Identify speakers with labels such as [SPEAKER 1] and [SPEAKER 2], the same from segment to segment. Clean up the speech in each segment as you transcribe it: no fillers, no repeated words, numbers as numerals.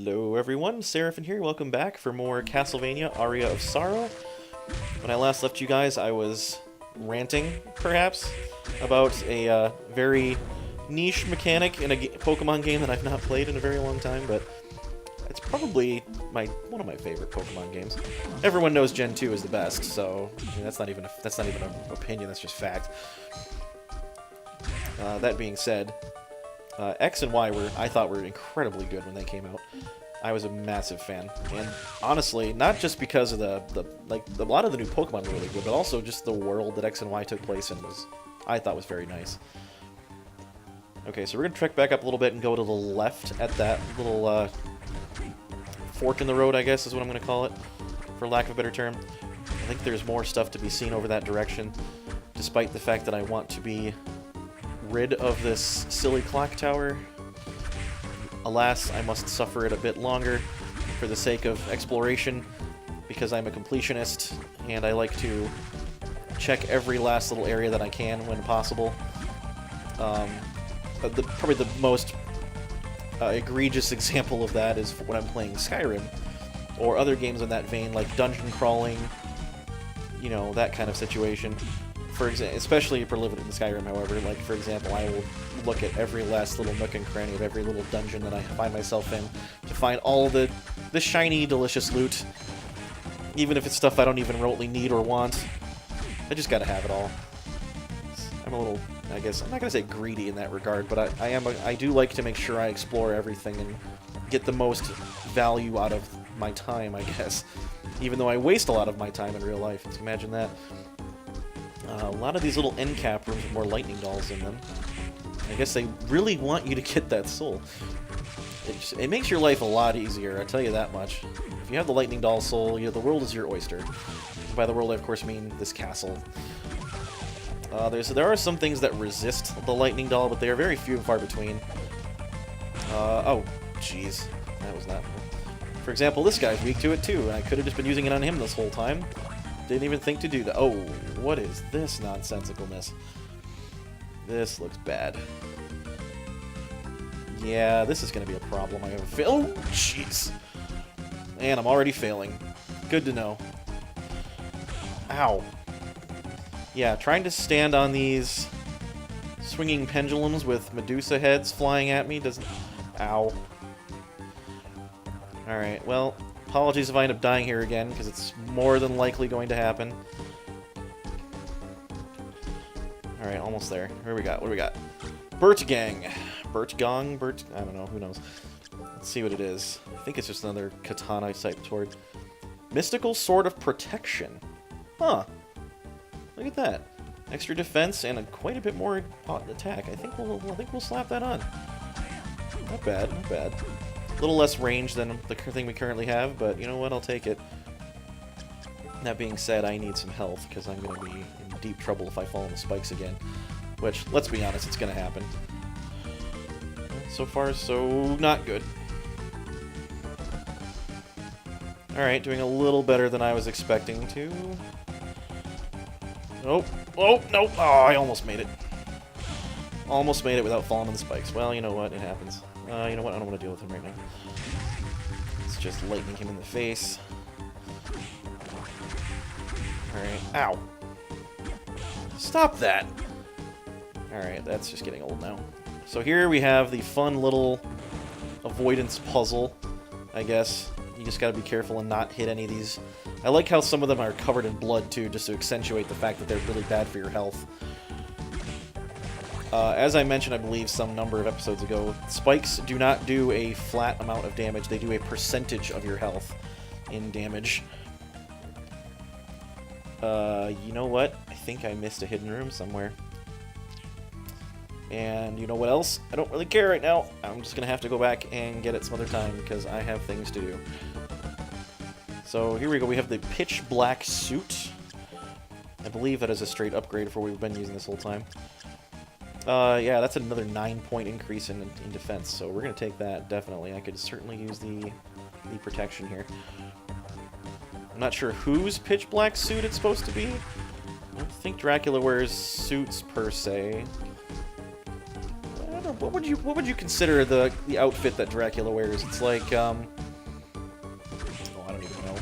[SPEAKER 1] Hello everyone, Seraphin here, welcome back for more Castlevania, Aria of Sorrow. When I last left you guys, I was ranting, perhaps, about a very niche mechanic in a Pokemon game that I've not played in a very long time, but it's probably one of my favorite Pokemon games. Everyone knows Gen 2 is the best, so I mean, that's not even an opinion, that's just fact. That being said, X and Y I thought were incredibly good when they came out. I was a massive fan, and honestly, not just because of a lot of the new Pokemon were really good, but also just the world that X and Y took place in I thought was very nice. Okay, so we're gonna trek back up a little bit and go to the left at that little fork in the road, I guess is what I'm gonna call it, for lack of a better term. I think there's more stuff to be seen over that direction, despite the fact that I want to be rid of this silly clock tower. Alas, I must suffer it a bit longer for the sake of exploration, because I'm a completionist, and I like to check every last little area that I can when possible. Probably the most egregious example of that is when I'm playing Skyrim, or other games in that vein, like dungeon crawling, you know, that kind of situation. For example, especially if we're living in Skyrim, however, like, for example, I will look at every last little nook and cranny of every little dungeon that I find myself in to find all the shiny, delicious loot, even if it's stuff I don't even remotely need or want. I just gotta have it all. I'm a little, I guess, I'm not gonna say greedy in that regard, but I do like to make sure I explore everything and get the most value out of my time, I guess. Even though I waste a lot of my time in real life. Just imagine that. A lot of these little end cap rooms with more lightning dolls in them. I guess they really want you to get that soul. It makes your life a lot easier, I tell you that much. If you have the lightning doll soul, the world is your oyster. And by the world, I of course mean this castle. There are some things that resist the lightning doll, but they are very few and far between. Oh, jeez. That was not... For example, this guy's weak to it too, and I could have just been using it on him this whole time. Didn't even think to do that. Oh, what is this nonsensicalness? This looks bad. Yeah, this is going to be a problem. I have a fail. Oh, jeez. And I'm already failing. Good to know. Ow. Yeah, trying to stand on these swinging pendulums with Medusa heads flying at me doesn't... Ow. Alright, well... Apologies if I end up dying here again, because it's more than likely going to happen. Alright, almost there. What do we got? Bertgang. Bertgong? I don't know, who knows. Let's see what it is. I think it's just another katana type sword. Mystical Sword of Protection. Huh. Look at that. Extra defense and quite a bit more attack. I think we'll slap that on. Not bad, not bad. A little less range than the thing we currently have, but you know what, I'll take it. That being said, I need some health, because I'm going to be in deep trouble if I fall in the spikes again. Which, let's be honest, it's going to happen. So far, so not good. Alright, doing a little better than I was expecting to. Nope. Oh, nope. Oh, I almost made it. Almost made it without falling in the spikes. Well, you know what, it happens. You know what? I don't want to deal with him right now. It's just lightning him in the face. Alright. Ow! Stop that! Alright, that's just getting old now. So here we have the fun little avoidance puzzle, I guess. You just gotta be careful and not hit any of these. I like how some of them are covered in blood, too, just to accentuate the fact that they're really bad for your health. As I mentioned, I believe, some number of episodes ago, spikes do not do a flat amount of damage. They do a percentage of your health in damage. You know what? I think I missed a hidden room somewhere. And you know what else? I don't really care right now. I'm just going to have to go back and get it some other time, because I have things to do. So here we go. We have the pitch black suit. I believe that is a straight upgrade for what we've been using this whole time. Yeah, that's another 9-point increase in defense, so we're going to take that, definitely. I could certainly use the protection here. I'm not sure whose pitch black suit it's supposed to be. I don't think Dracula wears suits, per se. I don't what would you consider the outfit that Dracula wears? It's like oh, I don't even know.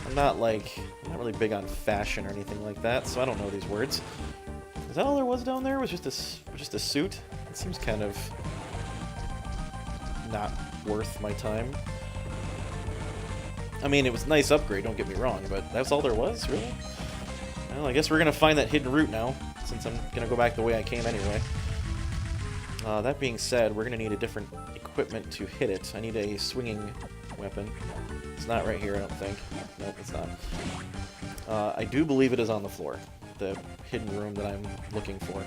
[SPEAKER 1] I'm not really big on fashion or anything like that, so I don't know these words. Is that all there was down there? Was just a suit? It seems kind of not worth my time. I mean, it was a nice upgrade, don't get me wrong, but that's all there was, really? Well, I guess we're gonna find that hidden route now, since I'm gonna go back the way I came anyway. That being said, we're gonna need a different equipment to hit it. I need a swinging weapon. It's not right here, I don't think. Nope, it's not. I do believe it is on the floor, the hidden room that I'm looking for.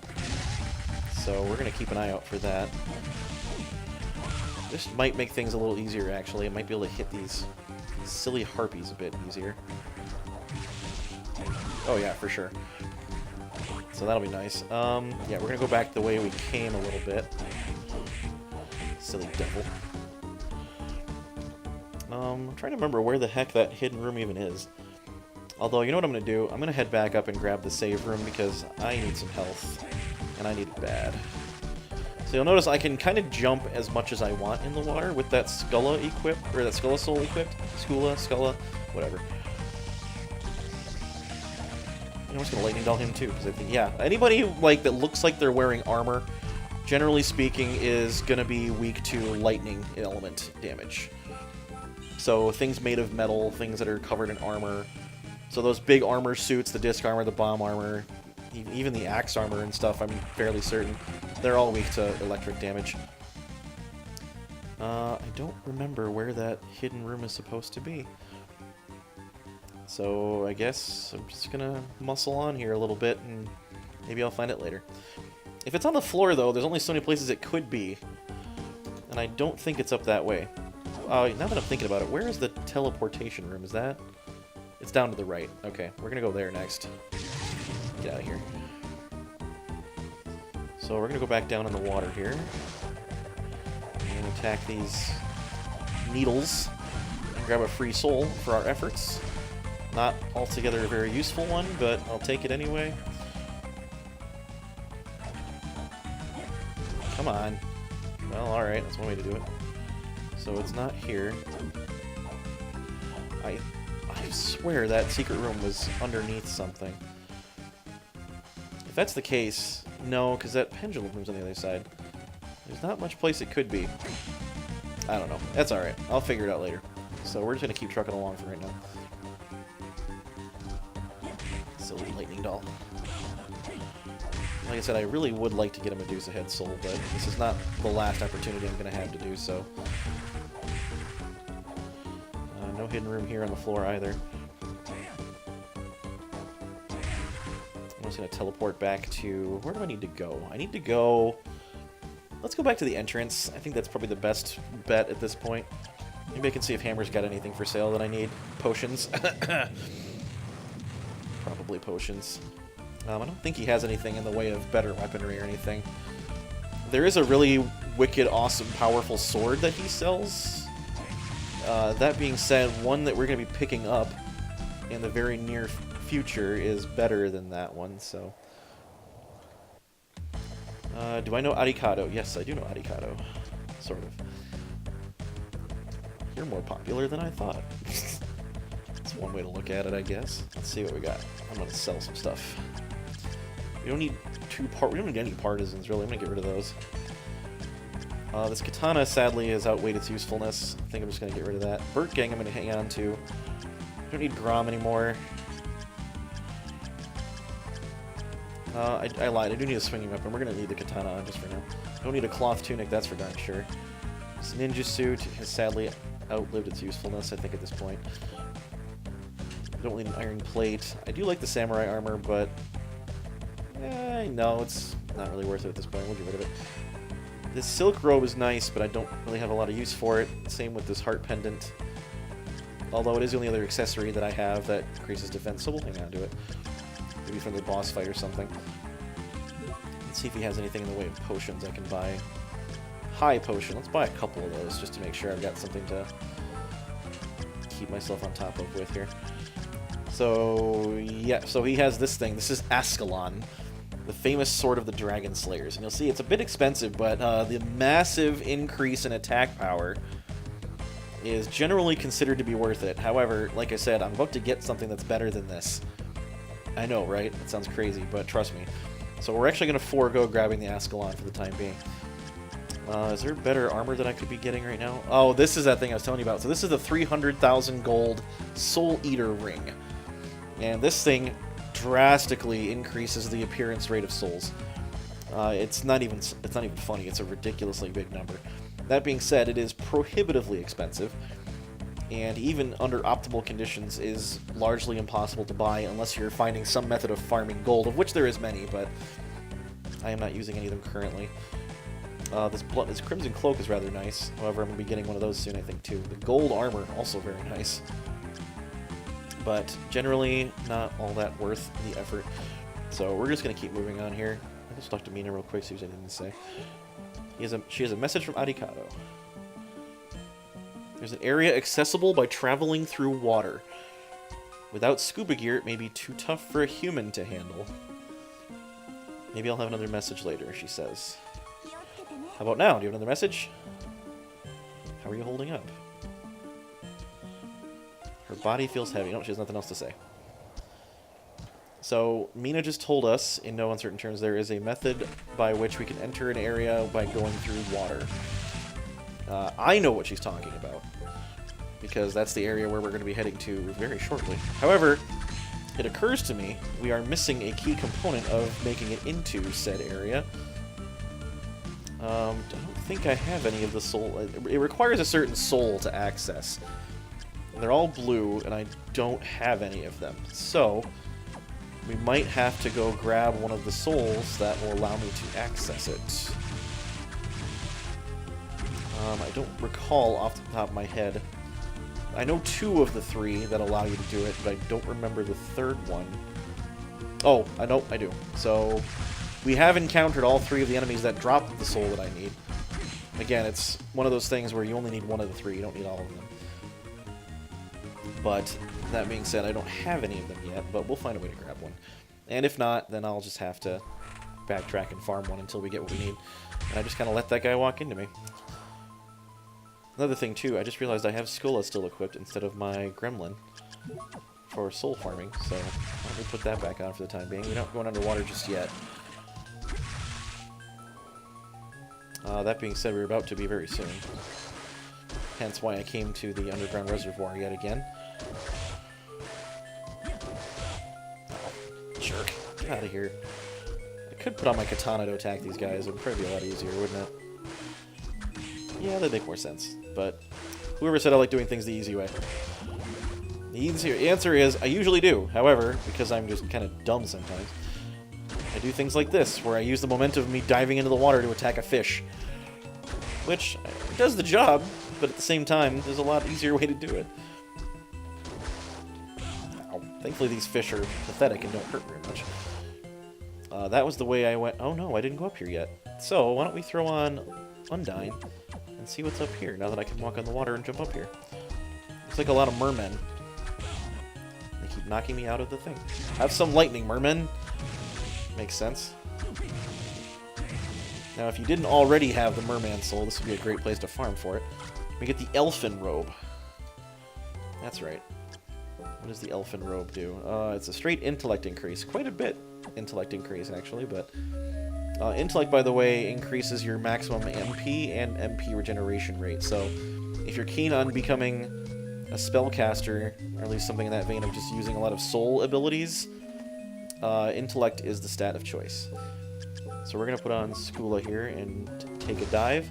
[SPEAKER 1] So we're gonna keep an eye out for that. This might make things a little easier, actually. I might be able to hit these silly harpies a bit easier. Oh yeah, for sure. So that'll be nice. Yeah, we're gonna go back the way we came a little bit. Silly devil. I'm trying to remember where the heck that hidden room even is. Although, you know what I'm gonna do? I'm gonna head back up and grab the save room because I need some health. And I need it bad. So you'll notice I can kind of jump as much as I want in the water with that Skulla equipped, or that Skulla Soul equipped. Skulla, whatever. I'm just gonna lightning doll him too, because I think, yeah, anybody that looks like they're wearing armor, generally speaking, is gonna be weak to lightning element damage. So things made of metal, things that are covered in armor. So those big armor suits, the disc armor, the bomb armor, even the axe armor and stuff, I'm fairly certain, they're all weak to electric damage. I don't remember where that hidden room is supposed to be. So I guess I'm just gonna muscle on here a little bit, and maybe I'll find it later. If it's on the floor, though, there's only so many places it could be. And I don't think it's up that way. Now that I'm thinking about it, where is the teleportation room? Is that... It's down to the right. Okay, we're gonna go there next. Get out of here. So we're gonna go back down in the water here. And attack these needles. And grab a free soul for our efforts. Not altogether a very useful one, but I'll take it anyway. Come on. Well, alright, that's one way to do it. So it's not here. I swear that secret room was underneath something. If that's the case, no, because that pendulum room's on the other side. There's not much place it could be. I don't know. That's alright. I'll figure it out later. So we're just going to keep trucking along for right now. Silly lightning doll. Like I said, I really would like to get a Medusa head soul, but this is not the last opportunity I'm going to have to do so. No hidden room here on the floor either. I'm just going to teleport back to... Where do I need to go? I need to go... Let's go back to the entrance. I think that's probably the best bet at this point. Maybe I can see if Hammer's got anything for sale that I need. Potions. Probably potions. I don't think he has anything in the way of better weaponry or anything. There is a really wicked, awesome, powerful sword that he sells. That being said, one that we're going to be picking up in the very near future is better than that one, so... do I know Arikado? Yes, I do know Arikado. Sort of. You're more popular than I thought. That's one way to look at it, I guess. Let's see what we got. I'm going to sell some stuff. We don't need we don't need any partisans, really. I'm going to get rid of those. This katana, sadly, has outweighed its usefulness. I think I'm just going to get rid of that. Burt Gang I'm going to hang on to. I don't need Grom anymore. I lied. I do need a swinging weapon. We're going to need the katana on just for now. I don't need a cloth tunic, that's for darn sure. This ninja suit has sadly outlived its usefulness, I think, at this point. I don't need an iron plate. I do like the samurai armor, but... no, it's not really worth it at this point. We'll get rid of it. This silk robe is nice, but I don't really have a lot of use for it. Same with this heart pendant. Although it is the only other accessory that I have that increases defense, so we'll hang on to it. Maybe from the boss fight or something. Let's see if he has anything in the way of potions I can buy. High potion. Let's buy a couple of those just to make sure I've got something to keep myself on top of with here. So, yeah, so he has this thing. This is Ascalon. the famous Sword of the Dragon Slayers. And you'll see it's a bit expensive, but the massive increase in attack power is generally considered to be worth it. However, like I said, I'm about to get something that's better than this. I know, right? It sounds crazy, but trust me. So we're actually going to forego grabbing the Ascalon for the time being. Is there better armor that I could be getting right now? Oh, this is that thing I was telling you about. So this is the 300,000 gold Soul Eater ring. And this thing drastically increases the appearance rate of souls. It's not even funny. It's a ridiculously big number. That being said, it is prohibitively expensive, and even under optimal conditions is largely impossible to buy unless you're finding some method of farming gold, of which there is many, but I am not using any of them currently. This Crimson Cloak is rather nice. However, I'm going to be getting one of those soon, I think, too. The gold armor, also very nice. But generally, not all that worth the effort. So we're just going to keep moving on here. I'll just talk to Mina real quick, see if there's anything to say. She has a message from Arikado. There's an area accessible by traveling through water. Without scuba gear, it may be too tough for a human to handle. Maybe I'll have another message later, she says. How about now? Do you have another message? How are you holding up? Her body feels heavy. No, she has nothing else to say. So, Mina just told us, in no uncertain terms, there is a method by which we can enter an area by going through water. I know what she's talking about, because that's the area where we're going to be heading to very shortly. However, it occurs to me we are missing a key component of making it into said area. I don't think I have any of the soul. It requires a certain soul to access. They're all blue, and I don't have any of them. So, we might have to go grab one of the souls that will allow me to access it. I don't recall off the top of my head. I know 2 of the 3 that allow you to do it, but I don't remember the 3rd one. Oh, I know, I do. So, we have encountered all 3 of the enemies that drop the soul that I need. Again, it's one of those things where you only need one of the 3, you don't need all of them. But, that being said, I don't have any of them yet, but we'll find a way to grab one. And if not, then I'll just have to backtrack and farm one until we get what we need. And I just kind of let that guy walk into me. Another thing, too, I just realized I have Skola still equipped instead of my Gremlin for soul farming, so let me put that back on for the time being. We're not going underwater just yet. That being said, we're about to be very soon. Hence why I came to the Underground Reservoir yet again. Oh, jerk. Get out of here. I could put on my katana to attack these guys. It would probably be a lot easier, wouldn't it? Yeah, that'd make more sense. But whoever said I like doing things the easy way? The answer is, I usually do. However, because I'm just kind of dumb sometimes, I do things like this, where I use the momentum of me diving into the water to attack a fish. Which does the job, but at the same time, there's a lot easier way to do it. Ow. Thankfully, these fish are pathetic and don't hurt very much. That was the way I went. Oh no, I didn't go up here yet. So, why don't we throw on Undyne and see what's up here, now that I can walk on the water and jump up here. Looks like a lot of mermen. They keep knocking me out of the thing. Have some lightning, mermen. Makes sense. Now, if you didn't already have the merman soul, this would be a great place to farm for it. We get the elfin robe. That's right. What does the elfin robe do? It's a straight intellect increase. Quite a bit intellect increase, actually, but... intellect, by the way, increases your maximum MP and MP regeneration rate, so if you're keen on becoming a spellcaster, or at least something in that vein of just using a lot of soul abilities, intellect is the stat of choice. So we're going to put on Skola here and take a dive.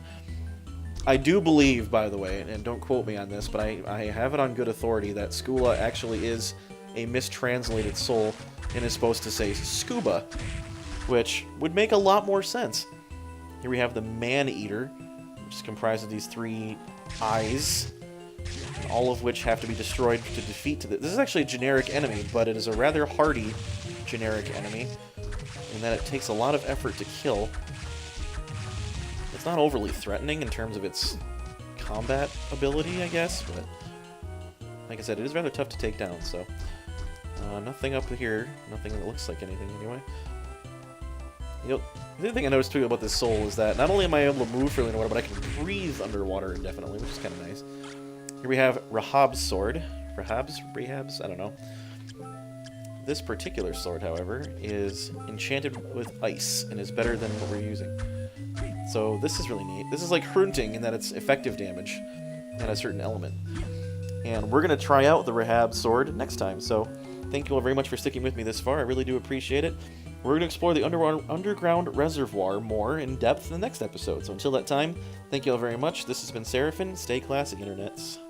[SPEAKER 1] I do believe, by the way, and don't quote me on this, but I have it on good authority that Skola actually is a mistranslated soul and is supposed to say scuba, which would make a lot more sense. Here we have the Man-Eater, which is comprised of these 3 eyes, all of which have to be destroyed to defeat. This is actually a generic enemy, but it is a rather hardy generic enemy, in that it takes a lot of effort to kill. It's not overly threatening in terms of its combat ability, I guess, but like I said, it is rather tough to take down, so... nothing up here. Nothing that looks like anything, anyway. The other thing I noticed too about this soul is that not only am I able to move freely underwater, but I can breathe underwater indefinitely, which is kind of nice. Here we have Rahab's sword. Rahab's? I don't know. This particular sword, however, is enchanted with ice and is better than what we're using. So this is really neat. This is like Hrunting in that it's effective damage and a certain element. And we're going to try out the Rahab sword next time, so thank you all very much for sticking with me this far. I really do appreciate it. We're going to explore the Underground Reservoir more in depth in the next episode. So until that time, thank you all very much. This has been Seraphin. Stay classic, internets.